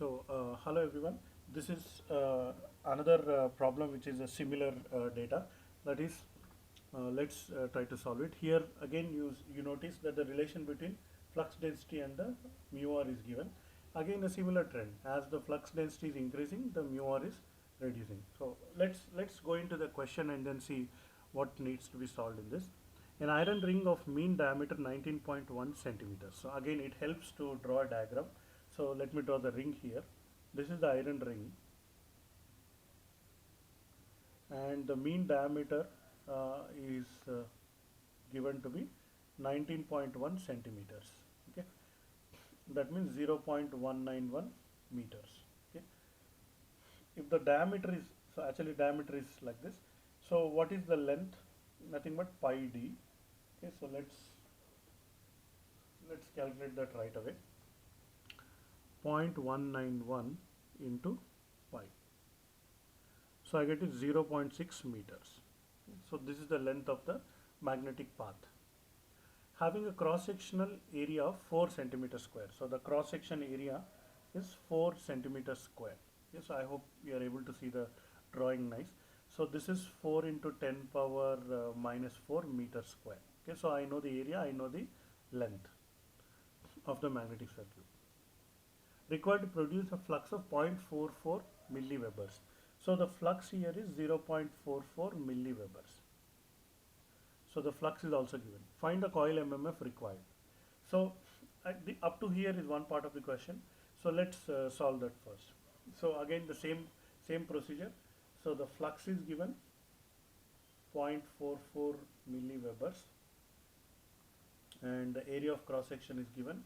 Hello everyone. This is another problem which is a similar data. That is, let's try to solve it. Here again, you notice that the relation between flux density and the mu r is given. Again, a similar trend. As the flux density is increasing, the mu r is reducing. So let's go into the question and then see what needs to be solved in this. An iron ring of mean diameter 19.1 centimeters. So again, it helps to draw a diagram. So let me draw the ring here. This is the iron ring, and the mean diameter is given to be 19.1 centimeters. Okay, that means 0.191 meters. Okay, if the diameter is, so actually diameter is like this. So what is the length? Nothing but pi d. Okay, so let's calculate that right away. 0.191 into pi. So I get it 0.6 meters. So this is the length of the magnetic path. Having a cross-sectional area of 4 centimeters square. So the cross-section area is 4 centimeters square. Yes, I hope you are able to see the drawing nice. So this is 4 into 10 power minus 4 meters square. Okay, so I know the area, I know the length of the magnetic circuit. Required to produce a flux of 0.44 milliwebers. So the flux here is 0.44 milliwebers. So the flux is also given. Find the coil MMF required. So up to here is one part of the question. So let's solve that first. So again the same procedure. So the flux is given 0.44 milliwebers, and the area of cross section is given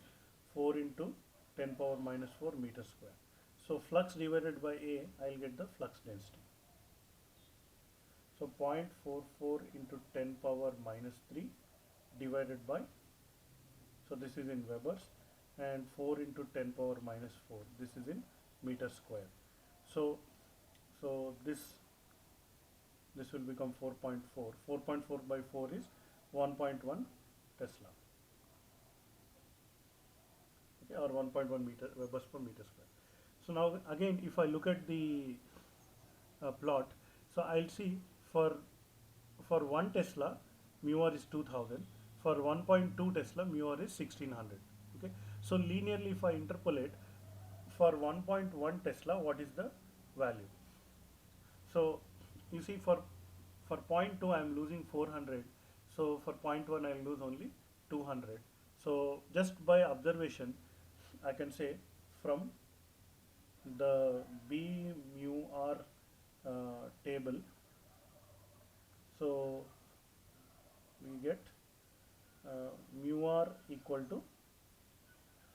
4 into 10 power minus 4 meters square. So flux divided by A, I'll get the flux density. So 0.44 into 10 power minus 3 divided by, so this is in Webers, and 4 into 10 power minus 4, this is in meter square. So this will become 4.4. 4.4 by 4 is 1.1 Tesla. Okay, or 1.1 meter Webers per meter square. So now again, if I look at the plot, so I'll see for 1 Tesla mu r is 2000, for 1.2 Tesla mu r is 1600. Okay, so linearly if I interpolate for 1.1 Tesla, what is the value? So you see for 0.2 I am losing 400, so for 0.1 I will lose only 200. So just by observation I can say from the B mu r table, so we get mu r equal to,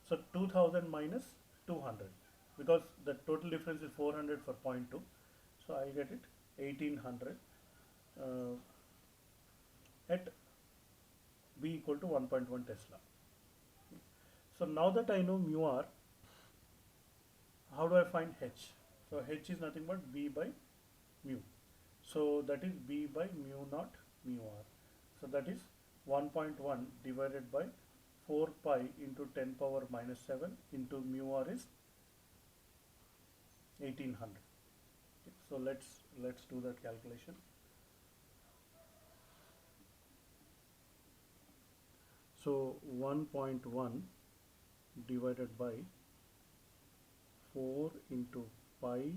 so 2000 minus 200, because the total difference is 400 for 0.2, so I get it 1800 at B equal to 1.1 Tesla. So now that I know mu r, how do I find H? So H is nothing but B by mu. So that is B by mu naught mu r. So that is 1.1 divided by 4 pi into 10 power minus 7 into mu r is 1800. Okay, so let's do that calculation. So 1.1 divided by 4 into pi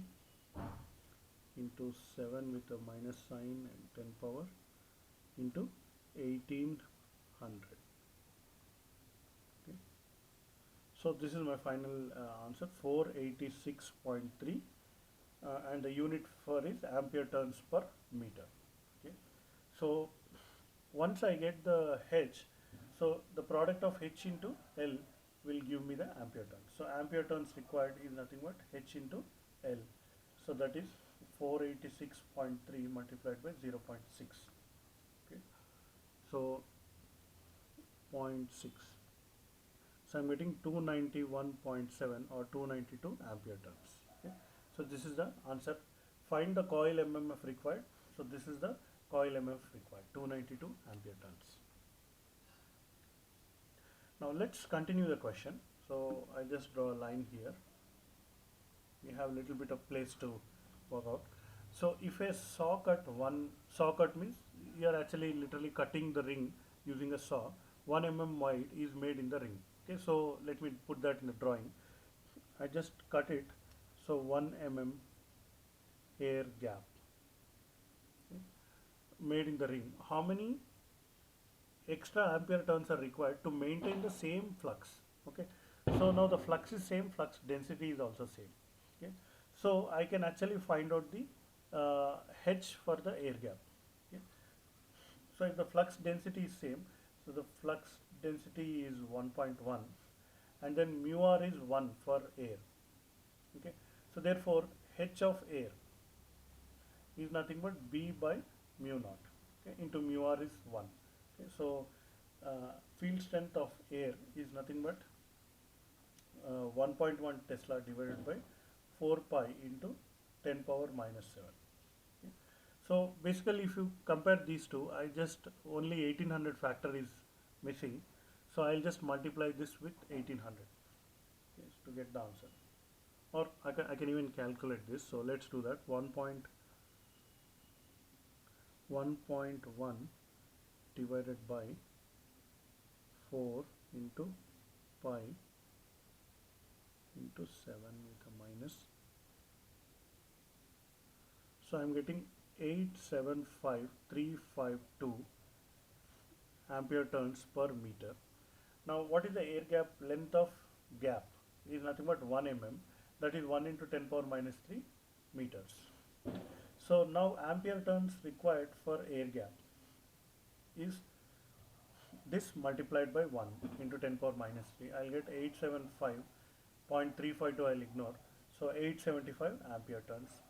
into 7 with a minus sign and 10 power into 1800. Okay. So this is my final answer, 486.3, and the unit for is ampere turns per meter. Okay. So once I get the H, so the product of H into L will give me the ampere turns. So ampere turns required is nothing but H into L. So that is 486.3 multiplied by 0.6. Okay. So 0.6. So I'm getting 291.7 or 292 ampere turns. Okay. So this is the answer. Find the coil MMF required. So this is the coil MMF required, 292 ampere turns. Now let's continue the question. So I just draw a line here. we have a little bit of place to work out. So if a saw cut means you are actually literally cutting the ring using a saw. 1 mm wide is made in the ring. Okay, so let me put that in the drawing. I just cut it. So 1 mm air gap, okay, made in the ring. How many extra ampere turns are required to maintain the same flux? Okay, so now the flux is same, flux density is also same. Okay, so I can actually find out the H for the air gap. Okay, so if the flux density is same, so the flux density is 1.1 and then mu r is 1 for air. Okay, so therefore H of air is nothing but B by mu naught, okay, into mu r is 1. Okay, so field strength of air is nothing but 1.1 Tesla divided by 4 pi into 10 power minus 7. Okay. So basically if you compare these two, I just only 1800 factor is missing. So I'll just multiply this with 1800, okay, to get the answer. Or I can even calculate this. So let's do that. 1.1 divided by 4 into pi into 7 with a minus. So I'm getting 875,352 ampere turns per meter. Now what is the air gap? Length of gap is nothing but 1 mm, that is 1 into 10 power minus 3 meters. So now ampere turns required for air gap is this multiplied by 1 into 10 power minus 3. I'll get 875.352, I'll ignore. So 875 ampere turns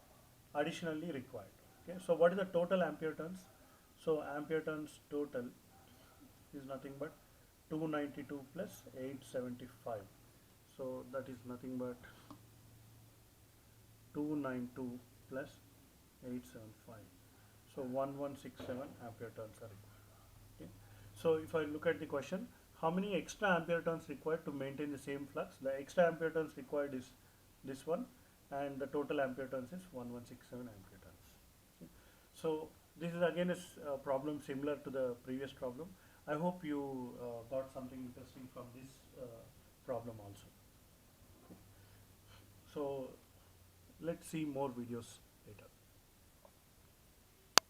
additionally required. Okay, so what is the total ampere turns? So ampere turns total is nothing but 292 plus 875. So that is nothing but 292 plus 875. So 1167 ampere turns are required. Okay. So if I look at the question, how many extra ampere turns required to maintain the same flux? The extra ampere turns required is this one, and the total ampere turns is 1167 ampere turns. Okay. So this is again a problem similar to the previous problem. I hope you got something interesting from this problem also. Okay. So let's see more videos.